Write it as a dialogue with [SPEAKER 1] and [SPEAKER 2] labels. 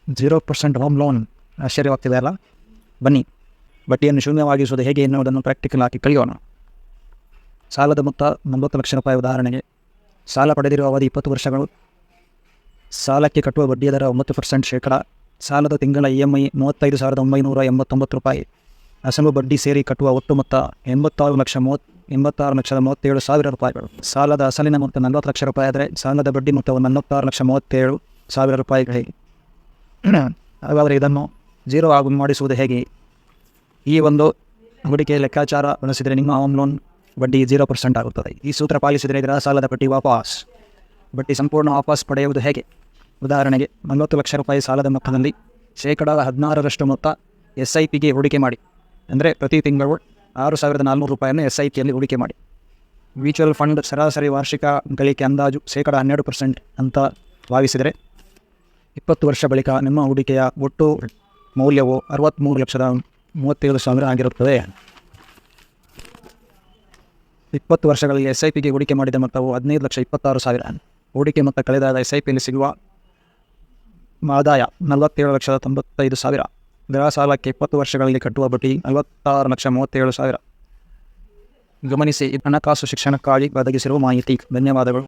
[SPEAKER 1] 0% home loan. ಆಶ್ಚರ್ಯವಾಗ್ತಿದೆ ಅಲ್ಲ? ಬನ್ನಿ, ಬಡ್ಡಿಯನ್ನು ಶೂನ್ಯವಾಗಿಸುವುದು ಹೇಗೆ ಎನ್ನುವುದನ್ನು ಪ್ರಾಕ್ಟಿಕಲ್ ಆಗಿ ಕಲಿಯೋಣ. ಸಾಲದ ಮೊತ್ತ 40 ಲಕ್ಷ ರೂಪಾಯಿ. ಉದಾಹರಣೆಗೆ, ಸಾಲ ಪಡೆದಿರುವ ಅವಧಿ 20 ವರ್ಷಗಳು. ಸಾಲಕ್ಕೆ ಕಟ್ಟುವ ಬಡ್ಡಿಯ ದರ 9% ಶೇಕಡ. ಸಾಲದ ತಿಂಗಳ EMI 35,989 ರೂಪಾಯಿ. ಅಸಲು ಬಡ್ಡಿ ಸೇರಿ ಕಟ್ಟುವ ಒಟ್ಟು ಮೊತ್ತ 86,37,000 ರೂಪಾಯಿಗಳು. ಸಾಲದ ಅಸಲಿನ ಮೊತ್ತ 40 ಲಕ್ಷ ರೂಪಾಯಿ ಆದರೆ ಸಾಲದ ಬಡ್ಡಿ ಮೊತ್ತವು 46,37,000 ರೂಪಾಯಿಗಳಿಗೆ. ಹಾಗಾದರೆ ಇದನ್ನು 0 ಆಗಿ ಮಾಡಿಸುವುದು ಹೇಗೆ? ಈ ಒಂದು ಹೂಡಿಕೆ ಲೆಕ್ಕಾಚಾರ ಬಳಸಿದರೆ ನಿಮ್ಮ ಹೋಮ್ ಲೋನ್ ಬಡ್ಡಿ 0% ಆಗುತ್ತದೆ. ಈ ಸೂತ್ರ ಪಾಲಿಸಿದರೆ ಇದರ ಸಾಲದ ಬಡ್ಡಿ ಸಂಪೂರ್ಣ ವಾಪಸ್ ಪಡೆಯುವುದು ಹೇಗೆ? ಉದಾಹರಣೆಗೆ, 40 ಲಕ್ಷ ರೂಪಾಯಿ ಸಾಲದ ಮೊತ್ತದಲ್ಲಿ 16% ಮೊತ್ತ SIPಗೆ ಹೂಡಿಕೆ ಮಾಡಿ. ಅಂದರೆ ಪ್ರತಿ ತಿಂಗಳು 6,400 ರೂಪಾಯಿಯನ್ನು SIPಯಲ್ಲಿ ಹೂಡಿಕೆ ಮಾಡಿ. ಮ್ಯೂಚುವಲ್ ಫಂಡ್ ಸರಾಸರಿ ವಾರ್ಷಿಕ ಗಳಿಕೆ ಅಂದಾಜು 12% ಅಂತ ಭಾವಿಸಿದರೆ 20 ವರ್ಷ ಬಳಿಕ ನಿಮ್ಮ ಹೂಡಿಕೆಯ ಒಟ್ಟು ಮೌಲ್ಯವು 63,37,000 ಆಗಿರುತ್ತದೆ. 20 ವರ್ಷಗಳಲ್ಲಿ SIPಗೆ ಹೂಡಿಕೆ ಮಾಡಿದ ಮೊತ್ತವು 15,26,000. ಹೂಡಿಕೆ ಮೊತ್ತ ಕಳೆದಾದ SIPಯಲ್ಲಿ ಸಿಗುವ ಆದಾಯ 47,95,000. ಗೃಹ ಸಾಲಕ್ಕೆ 20 ವರ್ಷಗಳಲ್ಲಿ ಕಟ್ಟುವ ಬಡ್ಡಿ 46,37,000. ಗಮನಿಸಿ, ಹಣಕಾಸು ಶಿಕ್ಷಣಕ್ಕಾಗಿ ಒದಗಿಸಿರುವ ಮಾಹಿತಿ. ಧನ್ಯವಾದಗಳು.